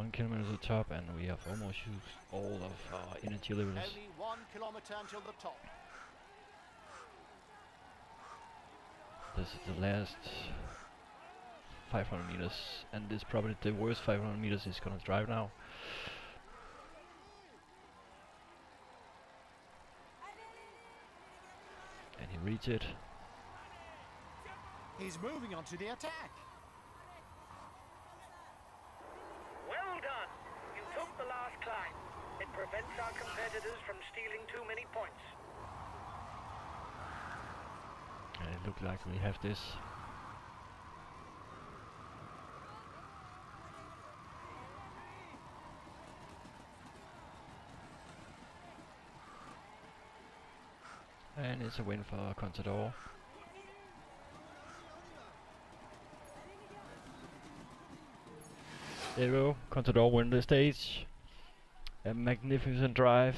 1 kilometer to the top, and we have almost used all of our energy levels. Only 1 kilometer until the top. This is the last 500 meters, and this is probably the worst 500 meters he's gonna drive now. And he reads it. He's moving on to the attack. Well done. You took the last climb. It prevents our competitors from stealing too many points. And it looks like we have this. And it's a win for Contador. There you go, Contador win the stage. A magnificent drive.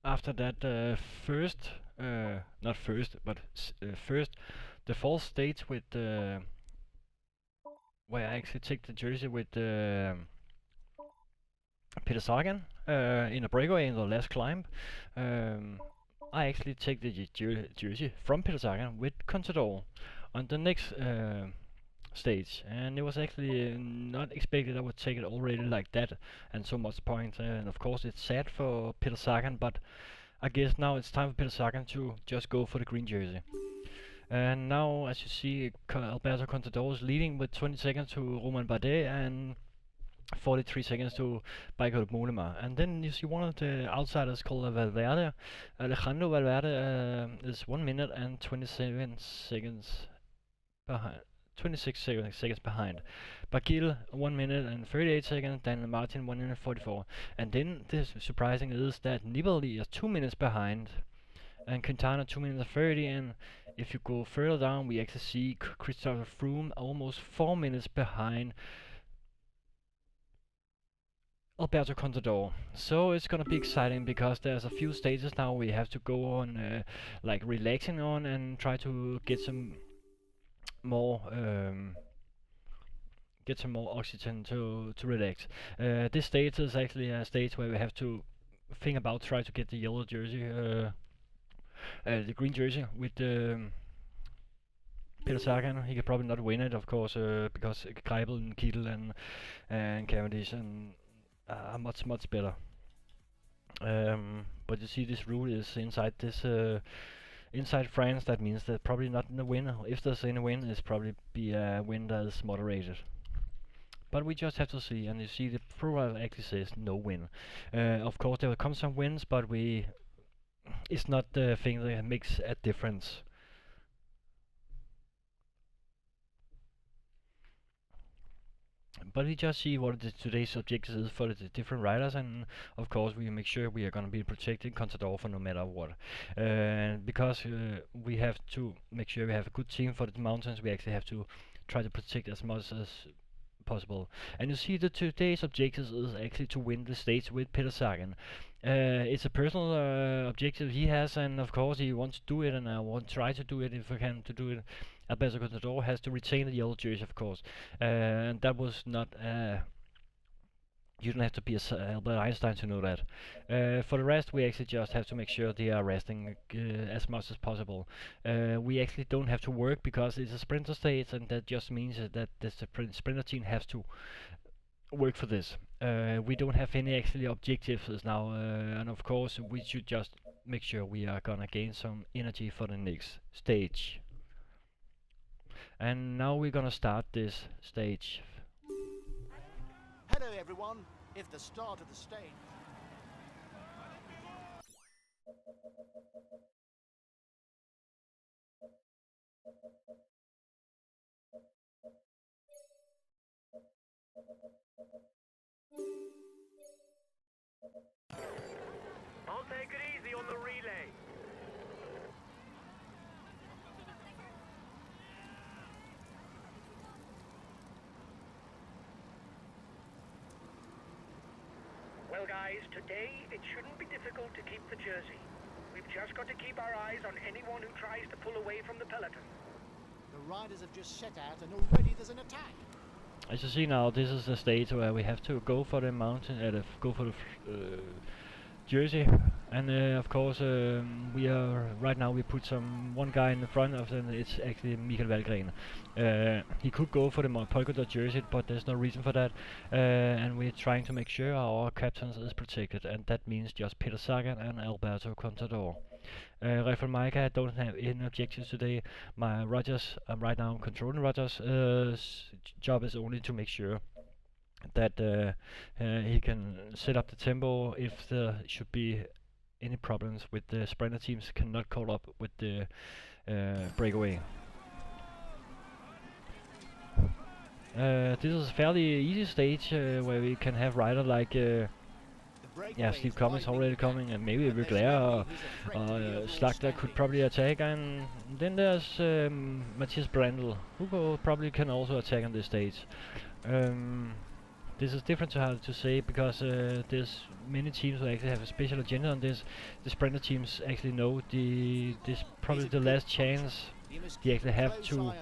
After that first, not first, but first, the fourth stage with where I actually take the jersey with Peter Sagan in a breakaway in the last climb. I actually take the jersey from Peter Sagan with Contador on the next stage, and it was actually not expected I would take it already like that and so much points, and of course it's sad for Peter Sagan, but I guess now it's time for Peter Sagan to just go for the green jersey. And now, as you see, Alberto Contador is leading with 20 seconds to Romain Bardet and 43 seconds to Michael Mollema. And then you see one of the outsiders called Valverde. Alejandro Valverde is 1 minute and 27 seconds behind. 26 seconds behind. Bagil 1 minute and 38 seconds, Daniel Martin 1 minute 44. And then the surprising is that Nibali is 2 minutes behind, and Quintana 2 minutes and 30. And if you go further down, we actually see Christopher Froome almost 4 minutes behind Alberto Contador. So it's gonna be exciting because there's a few stages now we have to go on like relaxing on and try to get some more oxygen to relax. This stage is actually a stage where we have to think about try to get the yellow jersey, the green jersey with Peter Sagan. He could probably not win it, of course, because Greipel and Kittel and Cavendish and are much better. But you see, this route is inside this inside France. That means that probably not in the win. If there's any win, it's probably be a win that is moderated. But we just have to see, and you see the profile actually says no win. Of course there will come some wins, but it's not the thing that makes a difference. But we just see what today's objectives is for the different riders, and of course we make sure we are going to be protecting Contador for no matter what. Because we have to make sure we have a good team for the mountains, we actually have to try to protect as much as possible. And you see that today's objectives is actually to win the stage with Peter Sagan. It's a personal objective he has, and of course he wants to do it, and I want to try to do it if I can to do it. Alberto Contador has to retain the yellow jersey, of course, and that was not. You don't have to be Albert Einstein to know that. For the rest, we actually just have to make sure they are resting as much as possible. We actually don't have to work because it's a sprinter stage, and that just means that the sprinter team has to work for this. We don't have any actually objectives now, and of course we should just make sure we are gonna gain some energy for the next stage. And now we're gonna start this stage. Hello everyone, it's the start of the stage. I'll take it easy on the relay. Well guys, today it shouldn't be difficult to keep the jersey. We've just got to keep our eyes on anyone who tries to pull away from the peloton. The riders have just set out and already there's an attack. As you see now, this is the stage where we have to go for the mountain, go for the jersey, and of course we are right now. We put one guy in the front of them. It's actually Michael Valgren. He could go for the polka dot jersey, but there's no reason for that. And we're trying to make sure our captains is protected, and that means just Peter Sagan and Alberto Contador. Rafael Maika don't have any objectives today. My Rogers, right now I'm controlling Rogers. Job is only to make sure that he can set up the tempo if there should be any problems with the sprinter teams cannot call up with the breakaway. This is a fairly easy stage where we can have rider like Steve Cummings already coming, and maybe Vugler or Slagter could probably attack, and then there's Matthias Brandl, who probably can also attack on this stage. This is different to how to say, because there's many teams who actually have a special agenda on this. The sprinter teams actually know this probably the last chance they actually have to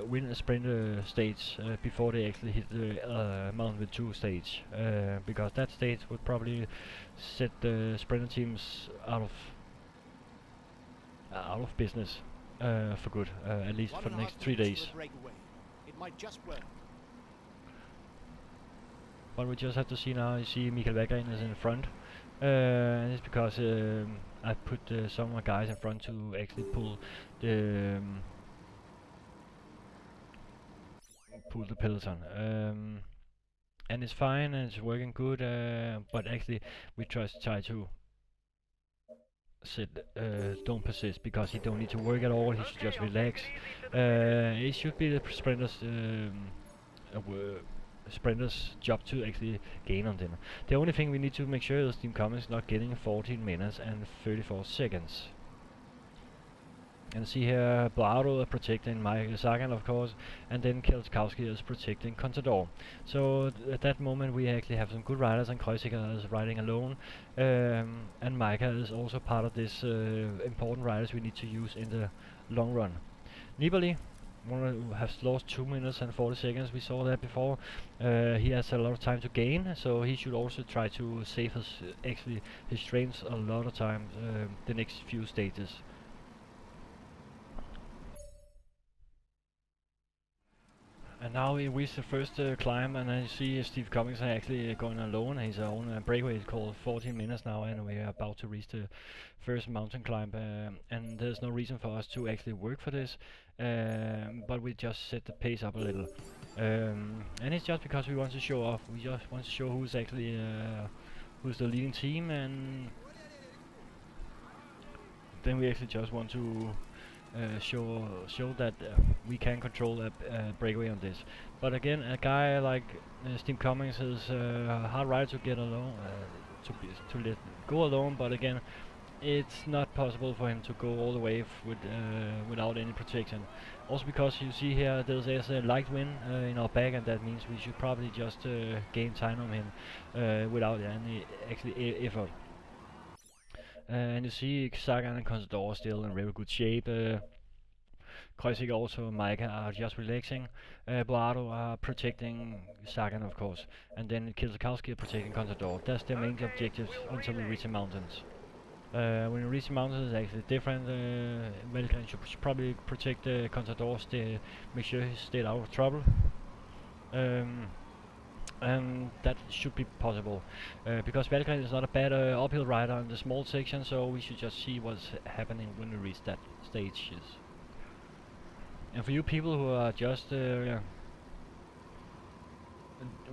win a sprinter stage before they actually hit the Mountain with 2 stage, because that stage would probably set the sprinter teams out of business for good, at least for the next 3 days. It might just work. But we just have to see now. You see Michael Valgren is in the front, and it's because I put some of my guys in front to actually pull the peloton, and it's fine and it's working good. But actually, we try to don't persist, because he don't need to work at all. He should just relax. It should be the sprinter's job to actually gain on them. The only thing we need to make sure is Team Cummings not getting 14 minutes and 34 seconds. And see here, Boardo is protecting Michael Sagan, of course, and then Kwiatkowski is protecting Contador. So at that moment we actually have some good riders, and Kreuziger is riding alone, and Micah is also part of this important riders we need to use in the long run. Nibali has lost 2 minutes and 40 seconds. We saw that before. He has a lot of time to gain, so he should also try to save his strengths a lot of times the next few stages. And now we reach the first climb, and I see Steve Cummings actually going alone. He's on a breakaway called 14 minutes now, and we're about to reach the first mountain climb. And there's no reason for us to actually work for this, but we just set the pace up a little. And it's just because we want to show off. We just want to show who's actually who's the leading team, and then we actually just want to show that we can control a breakaway on this. But again, a guy like Steve Cummings is a hard rider to get alone, to let go alone. But again, it's not possible for him to go all the way without any protection. Also because you see here there's a light wind in our back, and that means we should probably just gain time on him without any actually effort. And you see Sagan and Contador are still in very good shape. Kreuziger also and Micah are just relaxing. Boardo are protecting Sagan, of course, and then Kwiatkowski are protecting Contador. That's their main objectives until we reach the mountains. When we reach the mountains, it's actually different. Valgren should probably protect Contador, make sure he stays out of trouble. And that should be possible, because Valgren is not a bad uphill rider on the small section, so we should just see what's happening when we reach that stage. And for you people who are just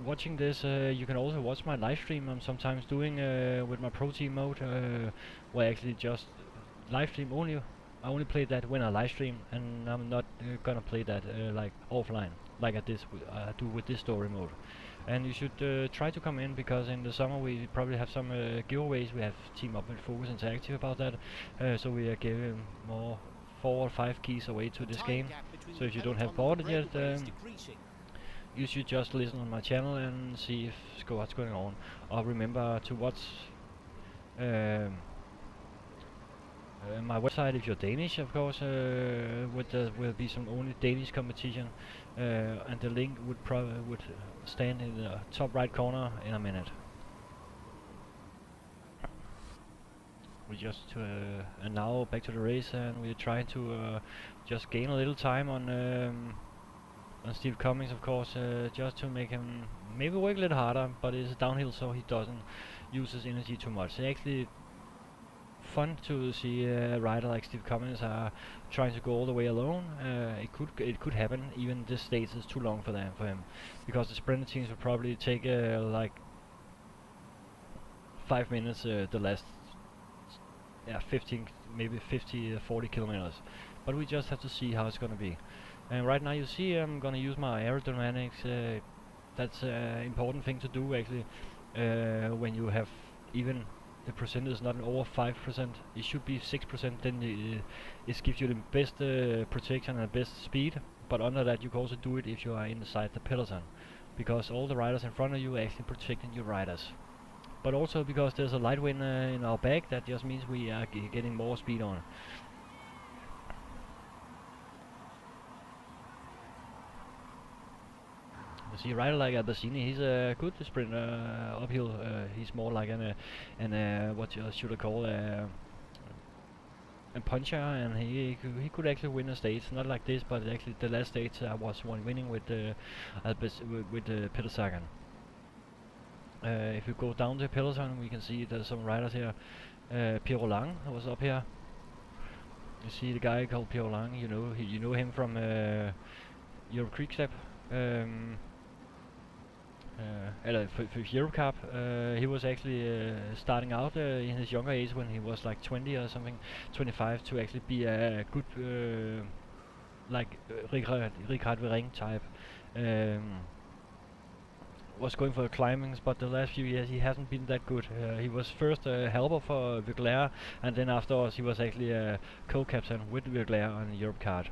watching this, you can also watch my live stream I'm sometimes doing with my pro team mode, where I actually just live stream only. I only play that when I live stream, and I'm not gonna play that like offline, like I do with this story mode. And you should try to come in, because in the summer we probably have some giveaways. We have Team Up and Focus Interactive about that, so we are giving more 4 or 5 keys away to this game. So if you don't have bought it yet, you should just listen on my channel and see what's going on. Or remember to watch My website, if you're Danish, of course, will be some only Danish competition, and the link would stand in the top right corner in a minute. We just and now back to the race, and we're trying to just gain a little time on Steve Cummings, of course, just to make him maybe work a little harder, but it's downhill, so he doesn't use his energy too much. It's actually fun to see a rider like Steve Cummings trying to go all the way alone. It could happen. Even this stage is too long for him, because the sprinter teams will probably take like 5 minutes the last 15, maybe 50, 40 kilometers. But we just have to see how it's gonna be. And right now you see I'm gonna use my aerodynamics. That's an important thing to do actually. When you have even the percentage is not over 5%, it should be 6%, then it gives you the best protection and best speed. But under that you can also do it if you are inside the peloton, because all the riders in front of you are actually protecting your riders. But also because there's a light wind in our back, that just means we are getting more speed on. You see a rider like Arpajon, he's a good sprinter uphill. He's more like what should I call a puncher, and he could actually win a stage, not like this, but actually the last stage I was winning with Peter Sagan. If you go down the peloton, we can see there's some riders here. Pierre Lang was up here. You see the guy called Pierre Lang. You know him from Europe Creek Step. For Europe Cup. He was actually starting out in his younger age when he was like 20 or something, 25, to actually be a good like Richard Vering type. Was going for climbings, but the last few years he hasn't been that good. He was first a helper for Vugler, and then afterwards he was actually a co-captain with Vugler on the Europe card.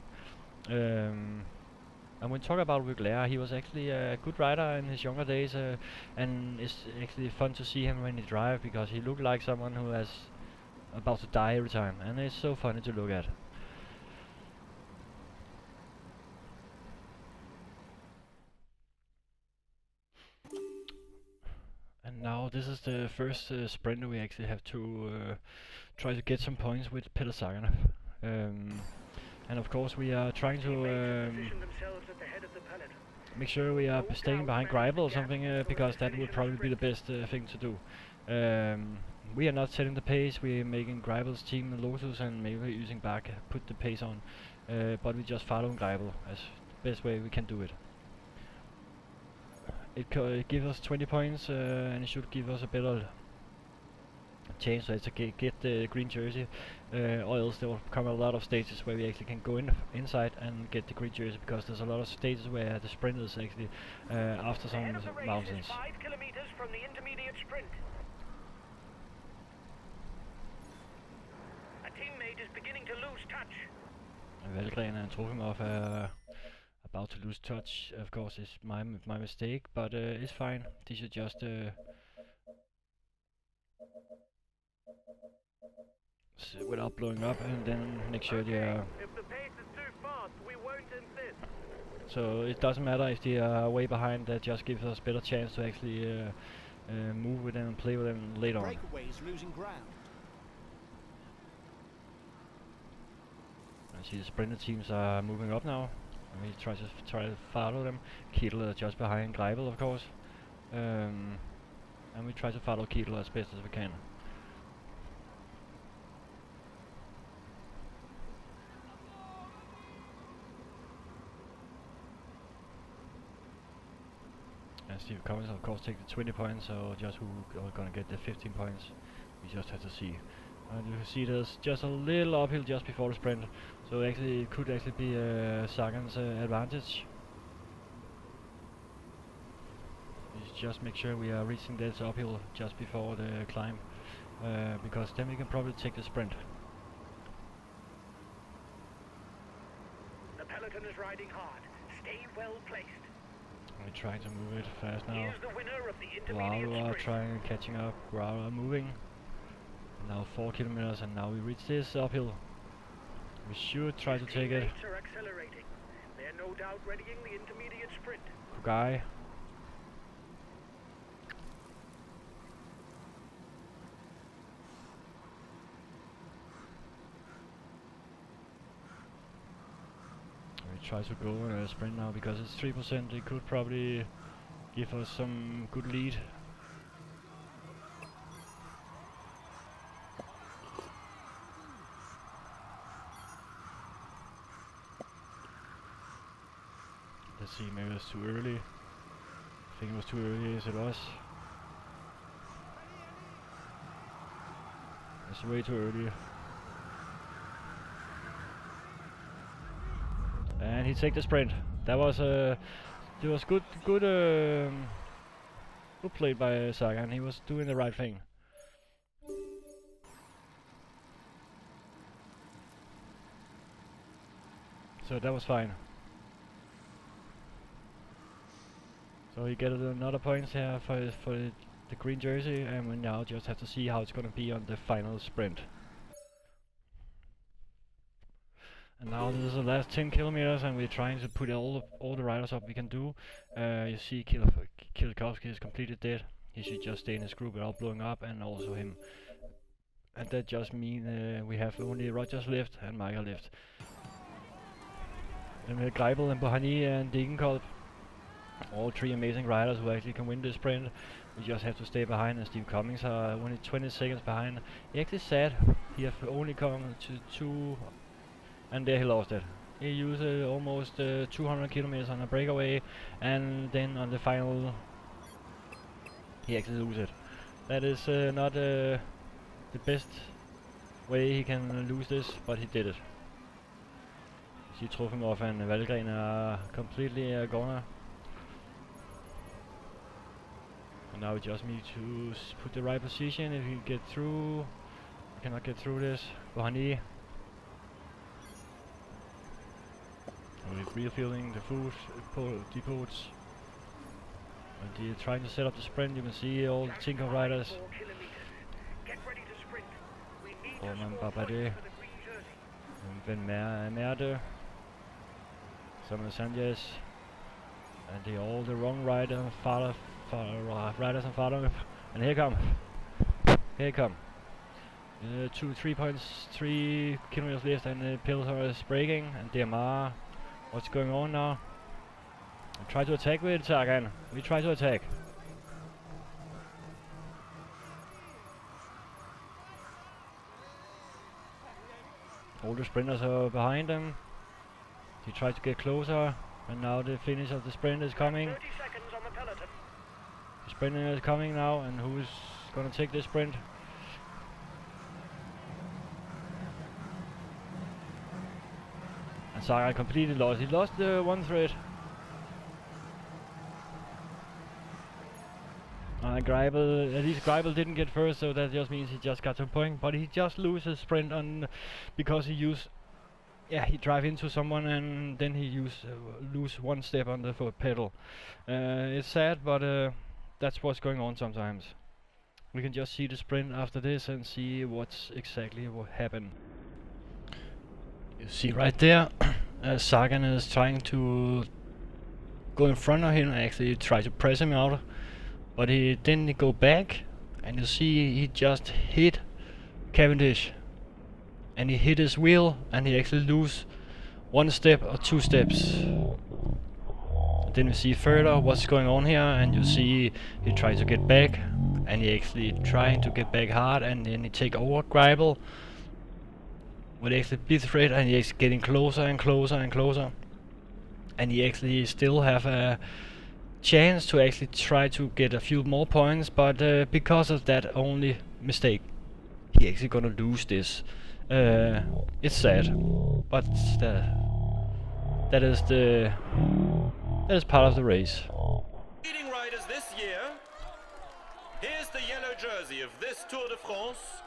And when we talk about Vugler, he was actually a good rider in his younger days, and it's actually fun to see him when he drives, because he looked like someone who is about to die every time, and it's so funny to look at. And now this is the first sprint we actually have to try to get some points with Peter Sagan. And of course we are trying to make sure we are staying behind Greipel or something, because that would probably be the best thing to do. We are not setting the pace, we are making Greipel's team Lotus, and maybe using back put the pace on, but we just follow Greipel as the best way we can do it. It gives us 20 points, and it should give us a better chance to get the green jersey, or else there will come a lot of stages where we actually can go inside and get the green jersey, because there's a lot of stages where the sprint is actually after some mountains. 5 kilometers from the intermediate sprint. A teammate is beginning to lose touch. Valgren and Trofimov about to lose touch. Of course, it's my mistake, but it's fine. They should just without blowing up, and then make sure they are. If the pace is too fast, we won't insist. So it doesn't matter if they are way behind. That just gives us better chance to actually move with them and play with them later on. Breakaways losing ground. I see the sprinter teams are moving up now. And we try to follow them. Kittel just behind Greipel, of course, and we try to follow Kittel as best as we can. And Steve Cummings, of course, take the 20 points, so just who are gonna get the 15 points, we just have to see. And you can see there's just a little uphill just before the sprint, so actually it could actually be Sagan's advantage. We just make sure we are reaching this uphill just before the climb, because then we can probably take the sprint. The peloton is riding hard. Stay well placed. We're trying to move it fast now. Here's the winner of the intermediate Grauer sprint. trying catching up. Grauer moving. Now 4 kilometers, and now we reach this uphill. We should try to take it. Teammates are accelerating. They're no doubt readying the intermediate sprint. Kugai. We try to go in a sprint now because it's 3%. It could probably give us some good lead. Let's see, maybe it's too early. I think it was too early as it was. It's way too early. And he take the sprint. That was it was good played by Sagan. He was doing the right thing. So that was fine. So he get another points here for the green jersey, and we now just have to see how it's gonna be on the final sprint. And now this is the last 10 kilometers, and we're trying to put all the riders up we can do. You see Kielkowski is completely dead. He should just stay in his group without blowing up, and also him. And that just means we have only Rogers left and Michael left. Then we have Greipel and Bohani and Degenkolb. All three amazing riders who actually can win this sprint. We just have to stay behind, and Steve Cummings are only 20 seconds behind. He actually said he have only come to 2, and there he lost it. He used almost 200 kilometers on a breakaway, and then on the final he actually lose it. That is not the best way he can lose this, but he did it. See Trofimov and Valgren are completely gone. And now we just need to put the right position. If we get through, we cannot get through this. Bohani. We're refilling the food depots. And they're trying to set up the sprint. You can see all the Tinker riders. Get ready to sprint. We need to Orman score Babade. points for the green jersey. Ben Merde. Samuel Sanchez. And they're all the wrong riders and father. And here come. Here come. 3.3 kilometers left, and the Pilsner is braking, and DMR. What's going on now? We try to attack with Sagan. We try to attack. All the sprinters are behind them. He tried to get closer, and now the finish of the sprint is coming. 30 seconds on the peloton. The sprinter is coming now, and who's gonna take this sprint? And Sagan completely lost. He lost the one thread. Greipel, at least Greipel didn't get first, so that just means he just got some point. But he just loses sprint on because he used, he drive into someone, and then he lose one step on the foot pedal. It's sad, but that's what's going on sometimes. We can just see the sprint after this and see what's exactly what happened. You see right there, Sagan is trying to go in front of him and actually try to press him out, but he didn't go back, and you see he just hit Cavendish, and he hit his wheel, and he actually lose one step or two steps. And then you see further what's going on here, and you see he tries to get back, and he actually trying to get back hard, and then he take over Greipel with actually big threat, and he's getting closer and closer and closer, and he actually still have a chance to actually try to get a few more points, but because of that only mistake, he actually gonna lose this. It's sad, but that is part of the race. Leading riders this year. Here's the yellow jersey of this Tour de France.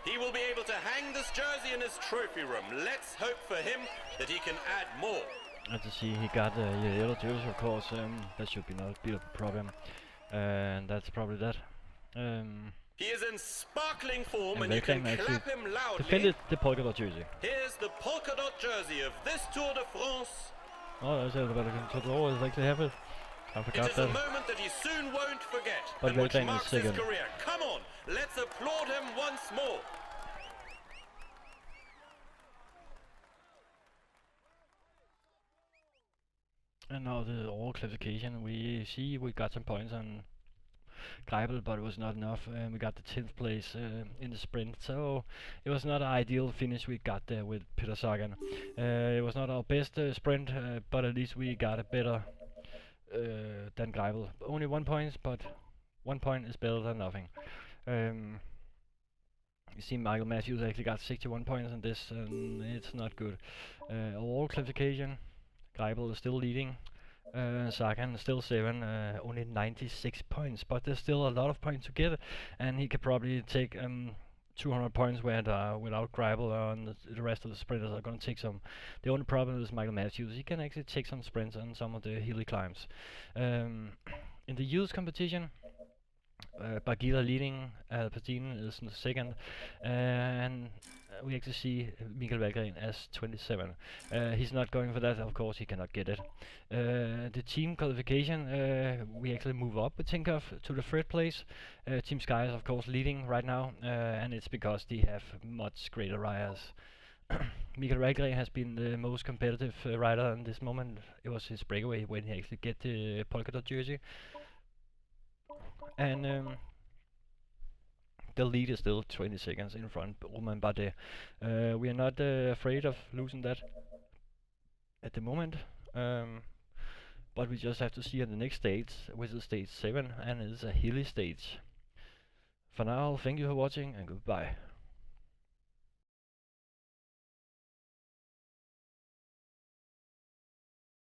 He will be able to hang this jersey in his trophy room. Let's hope for him that he can add more. As you see, he got the yellow jersey, of course. That should be not be a problem, and that's probably that. He is in sparkling form, And and you can Valgren actually clap him loudly. defended the polka dot jersey. Here's the polka dot jersey of this Tour de France. Jeg ser det bare Contador is actually have it. I It forgot is a that. moment that he soon won't forget, But and which Valgren is marks his second. career. Come on, let's applaud him once more. And now the all classification, we see we got some points on Greipel, but it was not enough. We got the 10th place in the sprint, so it was not an ideal finish we got there with Peter Sagan. It was not our best sprint, but at least we got a better than Greipel. Only 1 point, but 1 point is better than nothing. You see Michael Matthews actually got 61 points on this, and it's not good. All classification, Greipel is still leading. Sagan still 7, only 96 points, but there's still a lot of points to get, and he could probably take 200 points without Greipel, and the rest of the sprinters are going to take some. The only problem is Michael Matthews. He can actually take some sprints on some of the hilly climbs. In the youth competition, Bagheera leading, Arpajon is second, and we actually see Mikael Valgren as 27. He's not going for that, of course, he cannot get it. The team qualification, we actually move up with Tinkoff to the 3rd place. Team Sky is of course leading right now, and it's because they have much greater riders. Mikael Valgren has been the most competitive rider in this moment. It was his breakaway when he actually get the polka dot jersey. And the lead is still 20 seconds in front, Romain Bardet. We are not afraid of losing that at the moment, but we just have to see at the next stage, which is stage 7, and it's a hilly stage. For now, thank you for watching and goodbye.